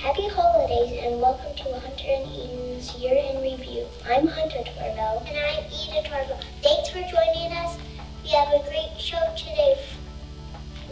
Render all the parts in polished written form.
Happy holidays and welcome to Hunter and Eden's Year in Review. I'm Hunter Torvell. And I'm Eden Torvell. Thanks for joining us. We have a great show today.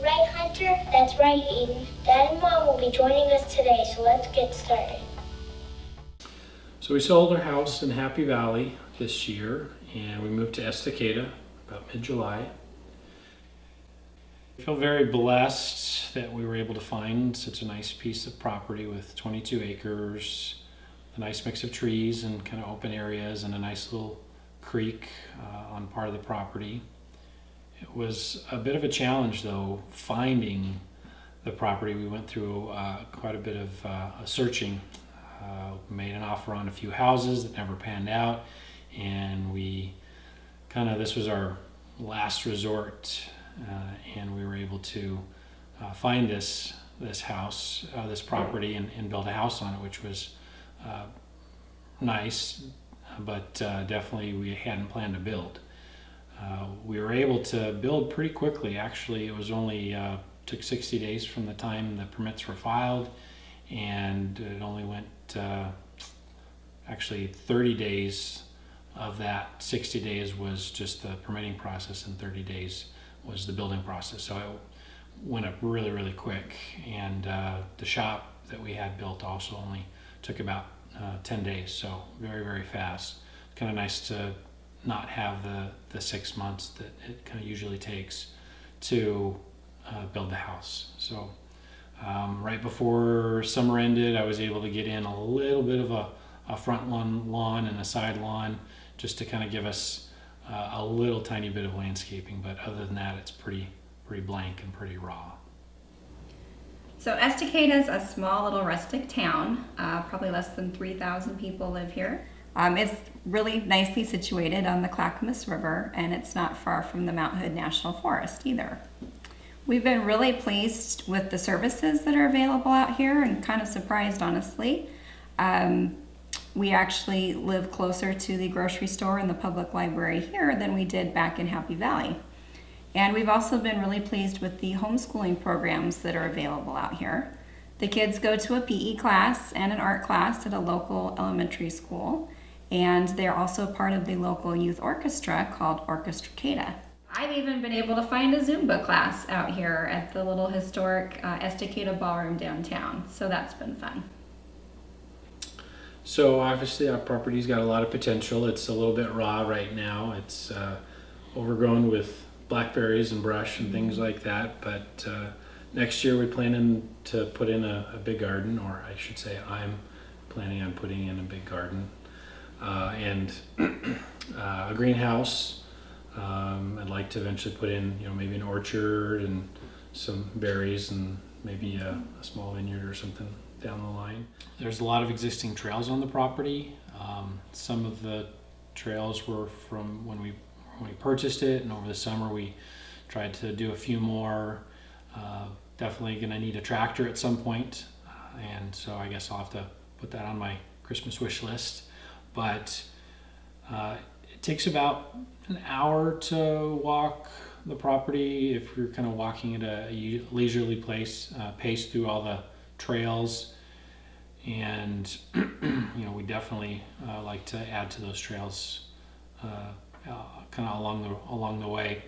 Right, Hunter? That's right, Eden. Dad and Mom will be joining us today, so let's get started. So we sold our house in Happy Valley this year, and we moved to Estacada about mid-July. I feel very blessed that we were able to find such a nice piece of property with 22 acres, a nice mix of trees and kind of open areas, and a nice little creek on part of the property. It was a bit of a challenge though, finding the property. We went through quite a bit of searching. Made an offer on a few houses that never panned out, and this was our last resort, and we were able to find this house, this property, and build a house on it, which was nice, but definitely we hadn't planned to build. We were able to build pretty quickly. Actually, it was only took 60 days from the time the permits were filed, and it only went actually 30 days of that 60 days was just the permitting process, and 30 days was the building process. So it went up really, really quick, and the shop that we had built also only took about 10 days, so very, very fast. Kind of nice to not have the 6 months that it kind of usually takes to build the house. So right before summer ended, I was able to get in a little bit of a front lawn and a side lawn just to kind of give us a little tiny bit of landscaping, but other than that, it's pretty blank and pretty raw. So Estacada is a small little rustic town. Probably less than 3,000 people live here. It's really nicely situated on the Clackamas River, and it's not far from the Mount Hood National Forest either. We've been really pleased with the services that are available out here, and kind of surprised, honestly. We actually live closer to the grocery store and the public library here than we did back in Happy Valley. And we've also been really pleased with the homeschooling programs that are available out here. The kids go to a PE class and an art class at a local elementary school, and they're also part of the local youth orchestra called Orchestricada. I've even been able to find a Zumba class out here at the little historic Estacada Ballroom downtown, so that's been fun. So obviously our property's got a lot of potential. It's a little bit raw right now. It's overgrown with blackberries and brush and things like that, but next year we're planning to put in a big garden, or I should say I'm planning on putting in a big garden and a greenhouse. I'd like to eventually put in, maybe an orchard and some berries and maybe a small vineyard or something down the line. There's a lot of existing trails on the property. Some of the trails were from when we purchased it, and over the summer we tried to do a few more. Definitely going to need a tractor at some point, and so I guess I'll have to put that on my Christmas wish list. But it takes about an hour to walk the property if you're kind of walking at a leisurely pace through all the trails, and we definitely like to add to those trails kind of along the way.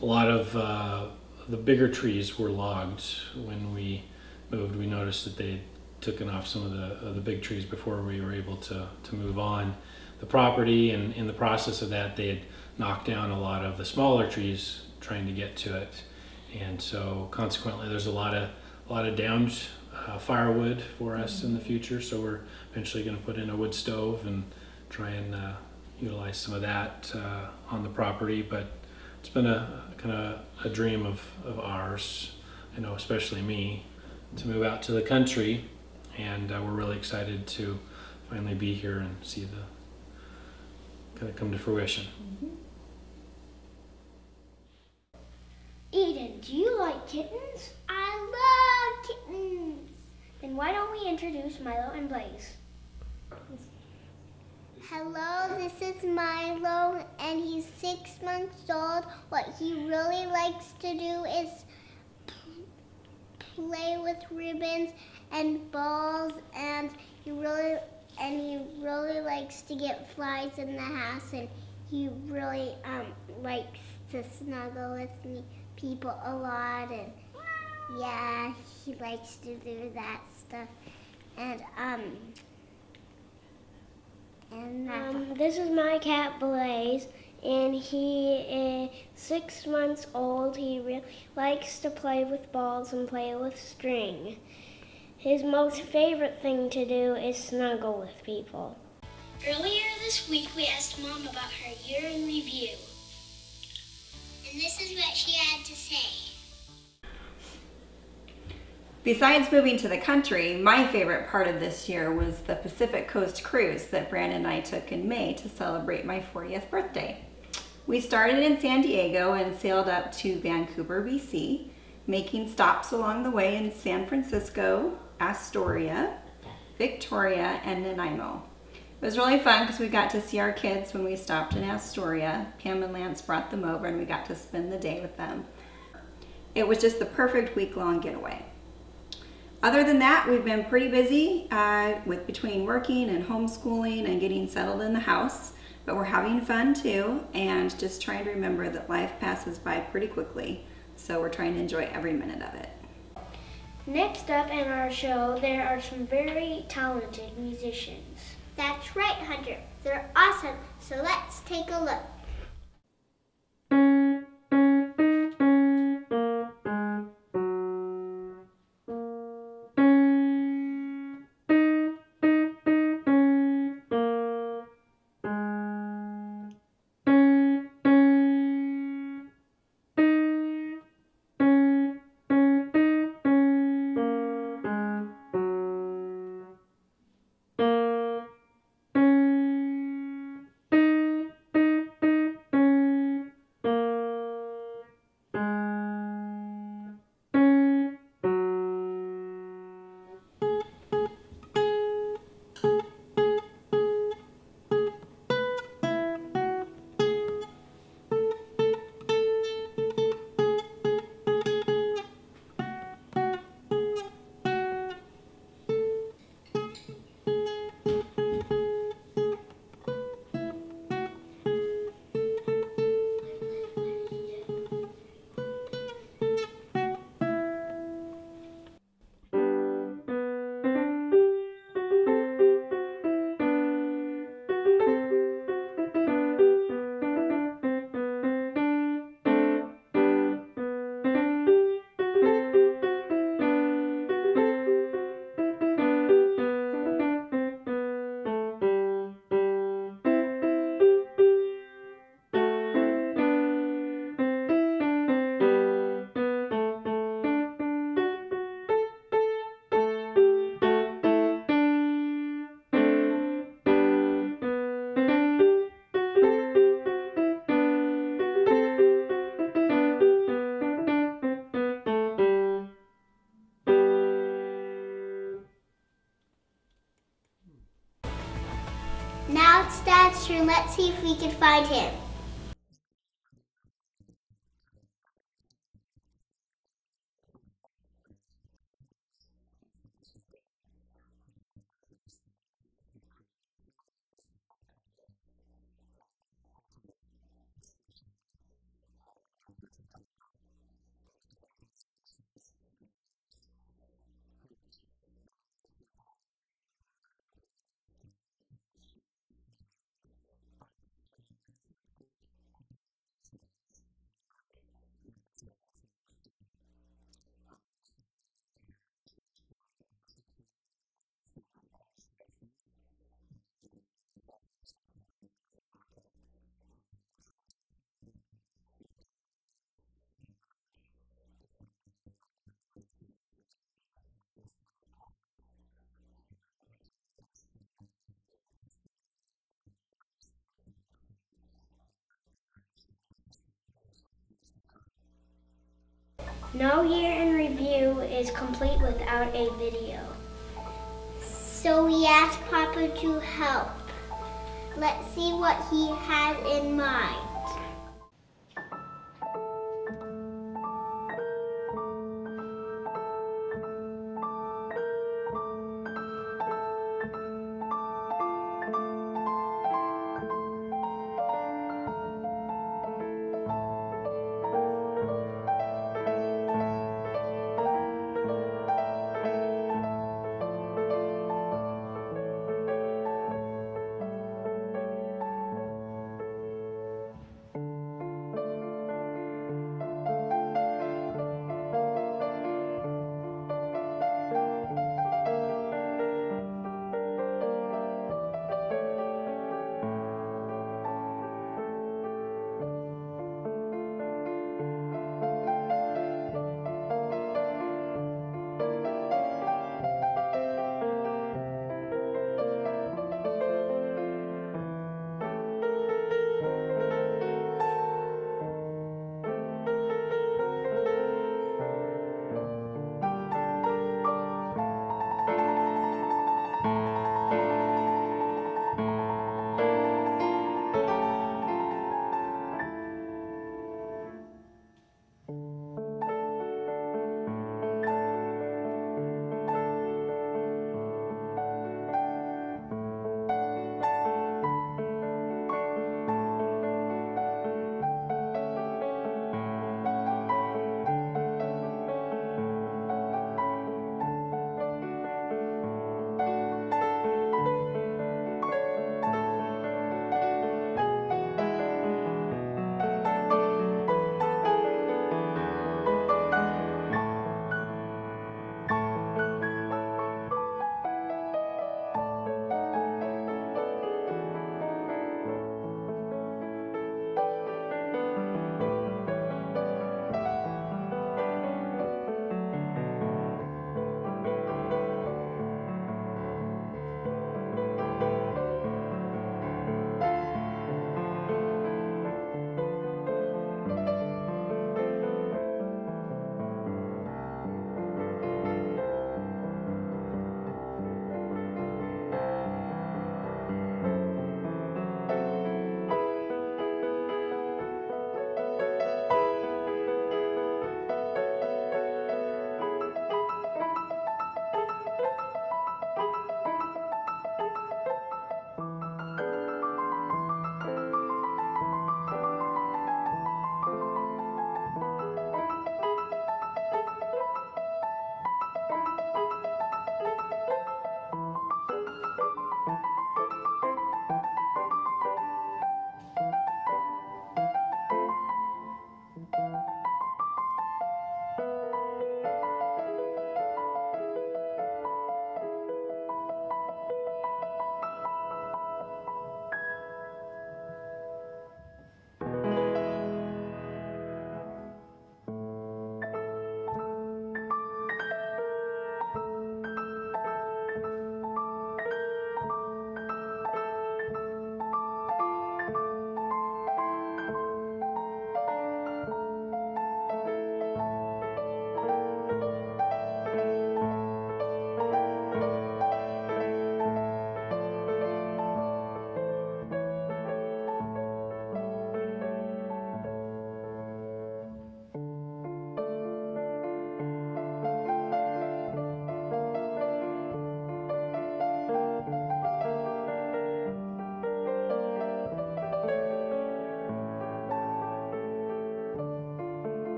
A lot of the bigger trees were logged when we moved. We noticed that they'd taken off some of the big trees before we were able to move on the property, and in the process of that they had knocked down a lot of the smaller trees trying to get to it, and so consequently there's a lot of downed firewood for us in the future. So we're eventually going to put in a wood stove and try and utilize some of that on the property. But it's been a kind of a dream of ours, I know especially me, to move out to the country, and we're really excited to finally be here and see the kind of come to fruition. Eden, do you like kittens? I love kittens. Then why don't we introduce Milo and Blaze? Hello, this is Milo, and he's 6 months old. What he really likes to do is play with ribbons and balls, and he really likes to get flies in the house, and he really likes to snuggle with people a lot, and yeah, he likes to do that stuff. And this is my cat Blaze, and he is 6 months old. He really likes to play with balls and play with string. His most favorite thing to do is snuggle with people. Earlier this week, we asked Mom about her year in review. And this is what she had to say. Besides moving to the country, my favorite part of this year was the Pacific Coast Cruise that Brandon and I took in May to celebrate my 40th birthday. We started in San Diego and sailed up to Vancouver, BC, making stops along the way in San Francisco, Astoria, Victoria, and Nanaimo. It was really fun because we got to see our kids when we stopped in Astoria. Pam and Lance brought them over and we got to spend the day with them. It was just the perfect week-long getaway. Other than that, we've been pretty busy with between working and homeschooling and getting settled in the house, but we're having fun too, and just trying to remember that life passes by pretty quickly, so we're trying to enjoy every minute of it. Next up in our show, there are some very talented musicians. That's right, Hunter. They're awesome. So let's take a look. Now it's Dad's turn. Let's see if we can find him. No year in review is complete without a video. So we asked Papa to help. Let's see what he had in mind.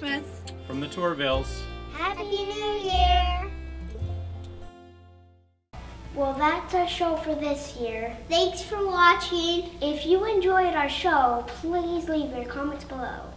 Christmas. From the Torvilles. Happy New Year! Well, that's our show for this year. Thanks for watching. If you enjoyed our show, please leave your comments below.